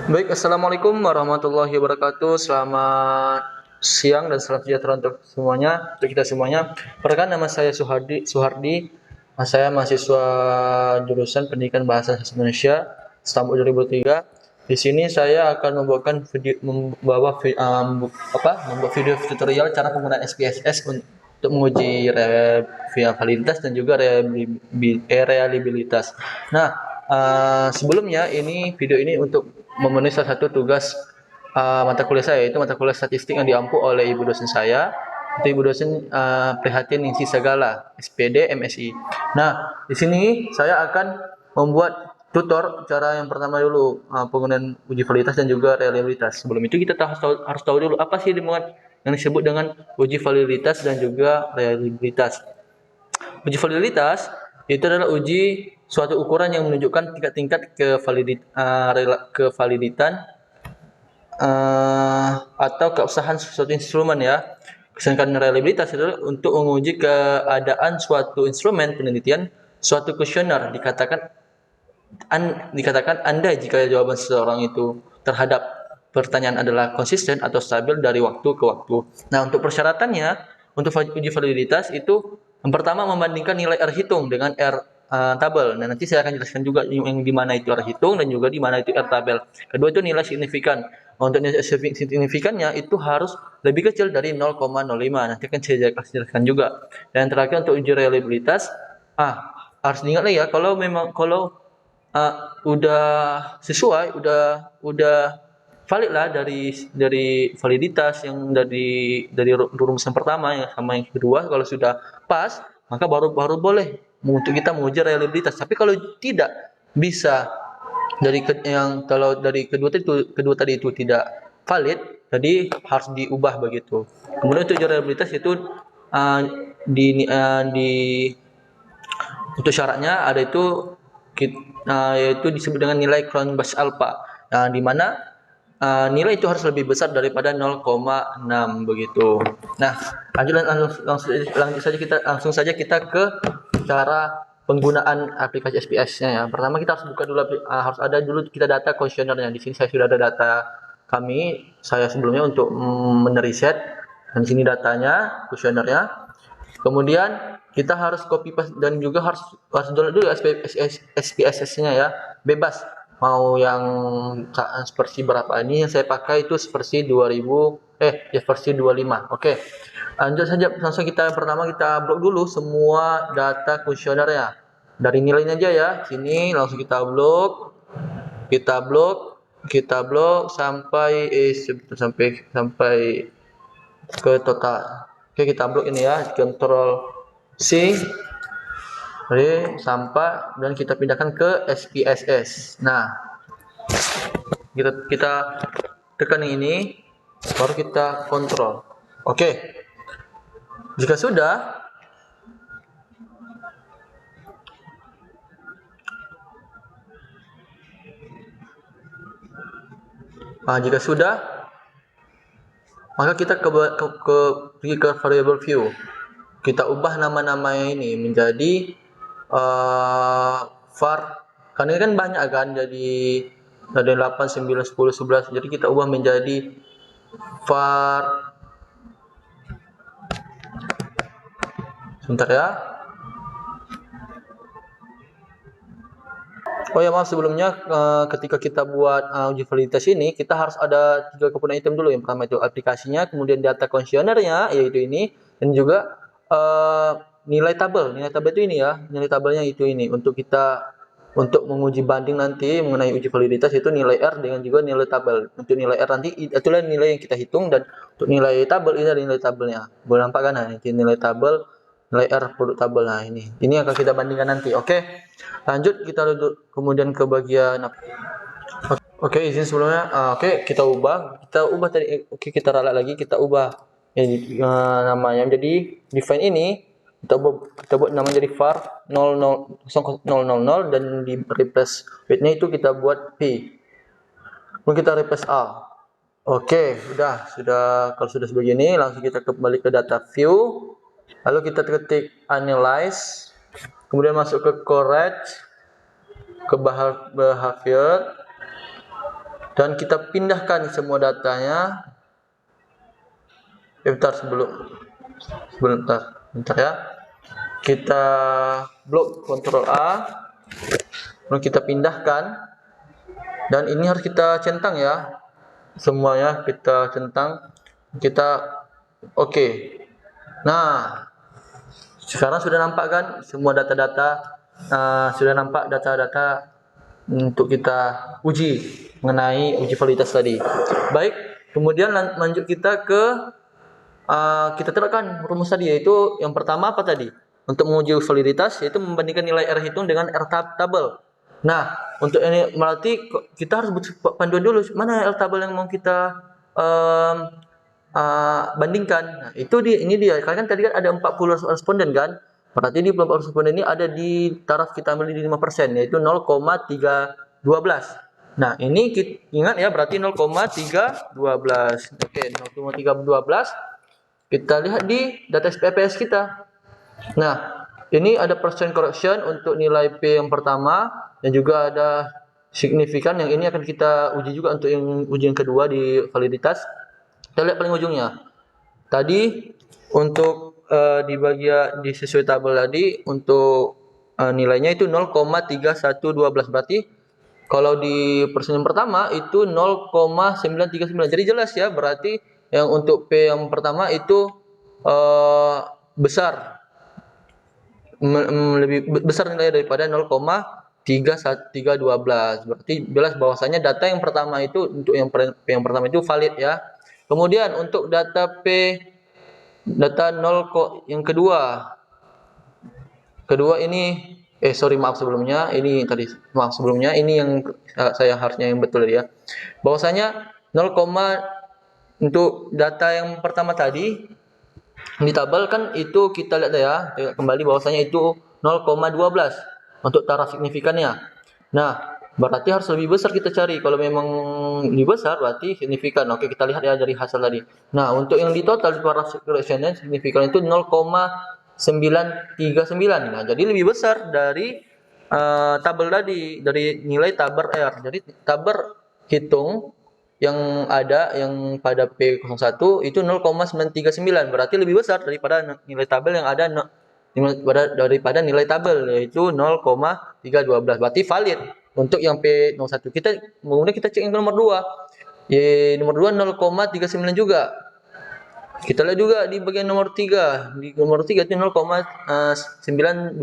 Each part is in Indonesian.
Baik, assalamualaikum warahmatullahi wabarakatuh. Selamat siang dan salam sejahtera untuk kita semuanya. Perkenalkan, nama saya Suhardi. Saya mahasiswa jurusan Pendidikan Bahasa Indonesia tahun 2003. Di sini saya akan membuat video tutorial cara penggunaan SPSS untuk menguji validitas dan juga reliabilitas. Nah, sebelumnya video ini untuk memenuhi salah satu tugas mata kuliah saya, yaitu mata kuliah statistik yang diampu oleh ibu dosen saya. Itu ibu dosen Prihatin Ningsih Sagala, SPD MSI. Nah, di sini saya akan membuat tutor cara yang pertama dulu, penggunaan uji validitas dan juga reliabilitas. Sebelum itu kita harus tahu dulu apa sih yang disebut dengan uji validitas dan juga reliabilitas. Uji validitas itu adalah uji suatu ukuran yang menunjukkan tingkat-tingkat kevaliditan atau keabsahan suatu instrumen ya. Sedangkan reliabilitas itu untuk menguji keadaan suatu instrumen penelitian, suatu kuesioner dikatakan andai jika jawaban seseorang itu terhadap pertanyaan adalah konsisten atau stabil dari waktu ke waktu. Nah, untuk persyaratannya untuk uji validitas itu yang pertama membandingkan nilai R hitung dengan R tabel. Nah, nanti saya akan jelaskan juga yang di mana itu R hitung dan juga di mana itu R tabel. Kedua itu nilai signifikan. Untuk nilai signifikannya itu harus lebih kecil dari 0,05. Nanti akan saya jelaskan juga. Dan terakhir untuk uji reliabilitas, harus diingat lagi ya, kalau udah sesuai, udah valid lah dari validitas yang dari rumusan pertama yang sama yang kedua. Kalau sudah pas, maka baru boleh untuk kita menguji reliabilitas. Tapi kalau tidak bisa kalau dari kedua tadi itu tidak valid, jadi harus diubah begitu. Kemudian untuk uji reliabilitas itu uh, di untuk syaratnya ada itu yaitu disebut dengan nilai Cronbach alpha, di mana nilai itu harus lebih besar daripada 0,6 begitu. Nah, langsung saja kita ke cara penggunaan aplikasi SPS-nya ya. Pertama kita harus buka dulu, harus ada dulu kita data kuesionernya. Di sini saya sudah ada data saya sebelumnya untuk meneriset, dan di sini datanya kuesionernya. Kemudian kita harus copy paste dan juga harus download dulu SPSS-nya ya, bebas. Mau yang versi berapa, ini yang saya pakai itu versi 2000 ya versi 25. Oke. Lanjut saja, pertama kita blok dulu semua data kuesionernya. Dari nilainya aja ya. Sini langsung kita blok, sampai ke total. Oke, kita blok ini ya, Ctrl C, sampah, dan kita pindahkan ke SPSS. Nah, kita tekan ini, baru kita kontrol. Oke, jika sudah, maka kita pergi ke variable view. Kita ubah nama-namanya ini menjadi var, karena ini kan banyak kan, jadi ada 8, 9, 10, 11. Jadi kita ubah menjadi var, sebentar ya. Oh ya, maaf sebelumnya, ketika kita buat uji validitas ini, kita harus ada 3 komponen item dulu. Yang pertama itu aplikasinya, kemudian data kuesionernya yaitu ini, dan juga nilai tabel. Nilai tabel itu ini ya, nilai tabelnya itu ini. Untuk menguji banding nanti mengenai uji validitas itu nilai R dengan juga nilai tabel. Untuk nilai R nanti itulah nilai yang kita hitung, dan untuk nilai tabel ini adalah nilai tabelnya. Boleh nampak kan? Nah, ini nilai tabel, nilai R produk tabel. Nah, ini akan kita bandingkan nanti. Oke. Lanjut, kita kemudian ke bagian Oke, izin sebelumnya. Oke, kita ubah tadi. Oke, kita ralat lagi, kita ubah namanya menjadi define ini. Kita buat nama jadi var 00 dan di replace weight-nya itu kita buat P. Kemudian kita replace A. Oke, sudah. Kalau sudah sebegini, langsung kita kembali ke data view. Lalu kita ketik analyze, kemudian masuk ke correct, ke behavior, dan kita pindahkan semua datanya. Bentar ya. Kita blok Ctrl A, lalu kita pindahkan, dan ini harus kita centang ya, semuanya kita centang, kita oke. Nah, sekarang sudah nampak kan semua data-data, sudah nampak data-data untuk kita uji mengenai uji validitas tadi. Baik, kemudian lanjut kita ke kita terapkan rumus tadi, yaitu yang pertama apa tadi? Untuk menguji validitas yaitu membandingkan nilai R hitung dengan R tabel. Nah, untuk ini berarti kita harus panduan dulu mana R tabel yang mau kita bandingkan. Nah, ini dia. Karena kan tadi kan ada 40 responden kan? Berarti di 40 responden ini ada di taraf kita ambil di 5%, yaitu 0,312. Nah, ini ingat ya, berarti 0,312. Oke, 0,312. Kita lihat di data SPPS kita. Nah, ini ada percent correction untuk nilai P yang pertama, dan juga ada signifikan, yang ini akan kita uji juga untuk yang ujian kedua di validitas. Kita lihat paling ujungnya. Tadi untuk di bagian di sesuai tabel tadi untuk nilainya itu 0,3112. Berarti kalau di persen yang pertama itu 0,939. Jadi jelas ya, berarti yang untuk P yang pertama itu besar, lebih besar nilainya daripada 0,312. Berarti jelas bahwasanya data yang pertama itu untuk yang P yang pertama itu valid ya. Kemudian untuk data data 0 yang kedua ini maaf sebelumnya ini yang saya harusnya yang betul ya, bahwasanya 0, untuk data yang pertama tadi di tabel kan itu kita lihat ya kembali bahwasanya itu 0,12 untuk taraf signifikannya. Nah, berarti harus lebih besar kita cari. Kalau memang lebih besar berarti signifikan. Oke, kita lihat ya dari hasil tadi. Nah, untuk yang di total di taraf signifikan itu 0,939. Nah, jadi lebih besar dari tabel tadi, dari nilai tabel R. Jadi tabel hitung yang ada yang pada P01 itu 0,939, berarti lebih besar daripada nilai tabel yang ada daripada nilai tabel yaitu 0,312. Berarti valid untuk yang P01. Kemudian kita cek yang nomor 2. Nomor 2 0,39 juga. Kita lihat juga di bagian nomor 3. Di nomor 3 itu 0,912.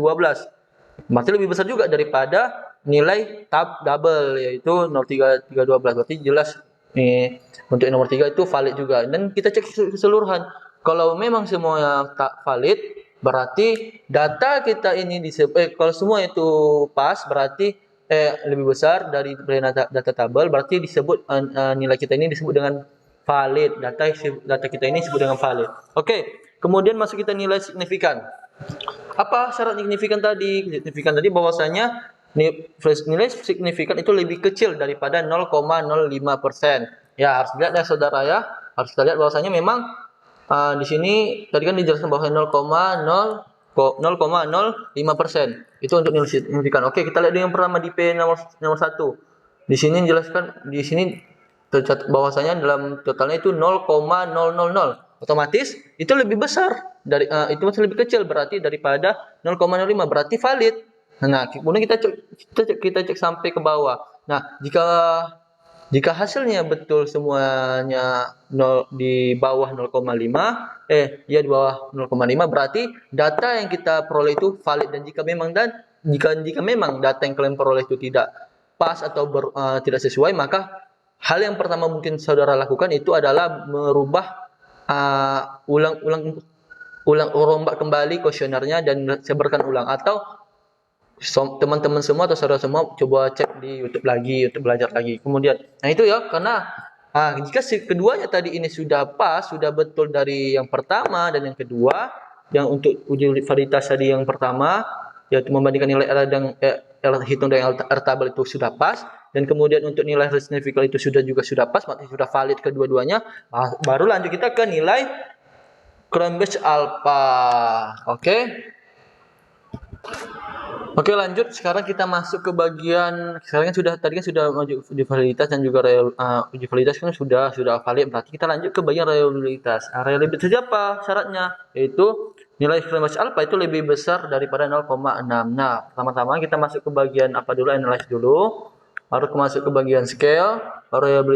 Berarti lebih besar juga daripada nilai double yaitu 0,312. Berarti jelas untuk yang nomor 3 itu valid juga. Dan kita cek keseluruhan. Kalau memang semuanya tak valid, berarti data kita ini kalau semua itu pas, berarti lebih besar dari data tabel, berarti disebut nilai kita ini disebut dengan valid. Data kita ini disebut dengan valid. Oke, kemudian masuk kita nilai signifikan. Apa syarat signifikan tadi? Signifikan tadi bahwasanya nilai signifikan itu lebih kecil daripada 0,05%. Ya, harus lihat ya saudara ya. Harus kita lihat bahwasanya memang di sini tadi kan dijelaskan bahwa 0,05%. Itu untuk nilai signifikan. Oke, kita lihat yang pertama di P nomor 1. Di sini dijelaskan, di sini tercatat bahwasanya dalam totalnya itu 0,000. Otomatis itu lebih besar dari itu masih lebih kecil berarti daripada 0,05, berarti valid. Nah, kemudian kita cek sampai ke bawah. Nah, jika hasilnya betul semuanya di bawah 0,5, di bawah 0,5, berarti data yang kita peroleh itu valid. Dan jika memang data yang kalian peroleh itu tidak pas atau tidak sesuai, maka hal yang pertama mungkin saudara lakukan itu adalah merubah rombak kembali kuesionernya dan sebarkan ulang, atau teman-teman semua atau saudara semua coba cek di YouTube lagi untuk belajar lagi. Kemudian, nah itu ya, karena jika keduanya tadi ini sudah pas, sudah betul dari yang pertama dan yang kedua, yang untuk uji validitas tadi yang pertama yaitu membandingkan nilai R hitung dengan R tabel itu sudah pas, dan kemudian untuk nilai signifikan itu sudah pas, berarti sudah valid kedua-duanya. Baru lanjut kita ke nilai Cronbach alpha. Oke. Oke, lanjut. Sekarang kita masuk ke bagian, sekarang kan sudah tadi kan sudah uji validitas dan juga uji validitas kan sudah valid. Berarti kita lanjut ke bagian reliabilitas. Nah, reliabilitas apa syaratnya? Yaitu nilai exclamation alpha itu lebih besar daripada 0,6. Nah, pertama-tama kita masuk ke bagian apa dulu? Analyze dulu. Baru masuk ke bagian scale, baru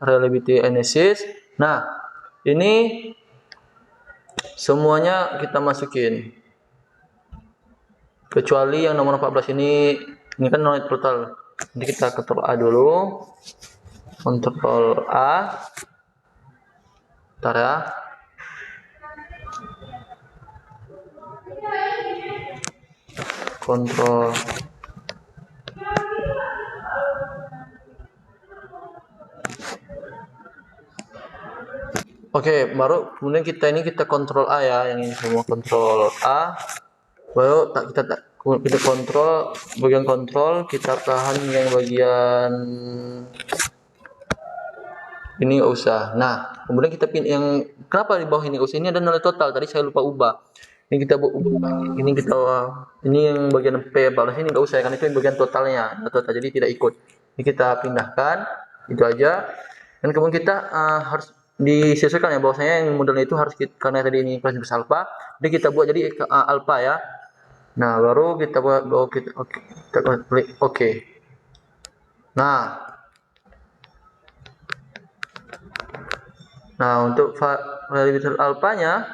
reliability analysis. Nah, ini semuanya kita masukin. Kecuali yang nomor 14 ini kan nilai total. Jadi kita kontrol A dulu. Kontrol A. Bentar ya. Kontrol. Oke, baru kemudian kita kontrol A ya, yang ini semua kontrol A. Baru kita kontrol bagian kontrol, kita tahan yang bagian ini nggak usah. Nah, kemudian kita pin yang kenapa di bawah ini usah, ini ada nilai total, tadi saya lupa ubah. Ini kita ubah, ini yang bagian P balas ini nggak usah kan, itu yang bagian totalnya, total jadi tidak ikut. Ini kita pindahkan, itu aja. Dan kemudian kita harus disesuaikan ya, bahwasanya yang modelnya itu harus karena tadi ini kelas besar alpha, jadi kita buat jadi alpha ya. Nah, baru kita buat kita klik oke. Nah, untuk variabel alfanya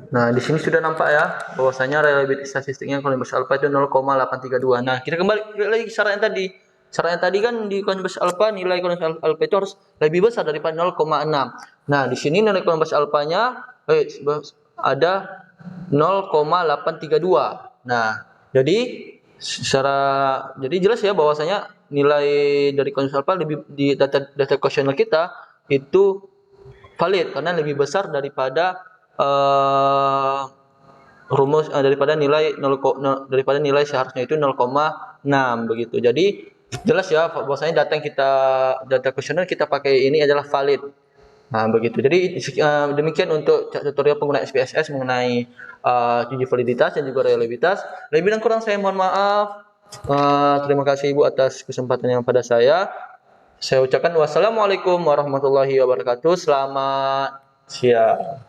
nah, di sini sudah nampak ya bahwasanya reliability statistiknya Columbus alpha itu 0,832. Nah, kita kembali lagi ke syarat yang tadi. Syarat yang tadi kan di Columbus alpha nilai Columbus alpha itu harus lebih besar daripada 0,6. Nah, di sini nilai Columbus alphanya ada 0,832. Nah, jadi jadi jelas ya bahwasanya nilai dari Columbus alpha lebih di data kuesioner kita itu valid karena lebih besar daripada rumus daripada nilai seharusnya itu 0,6 begitu. Jadi jelas ya bahwasanya data kuesioner kita pakai ini adalah valid. Nah, begitu. Jadi demikian untuk tutorial pengguna SPSS mengenai uji validitas dan juga reliabilitas. Lebih dan kurang saya mohon maaf. Terima kasih Ibu atas kesempatannya pada saya. Saya ucapkan wassalamualaikum warahmatullahi wabarakatuh. Selamat siang.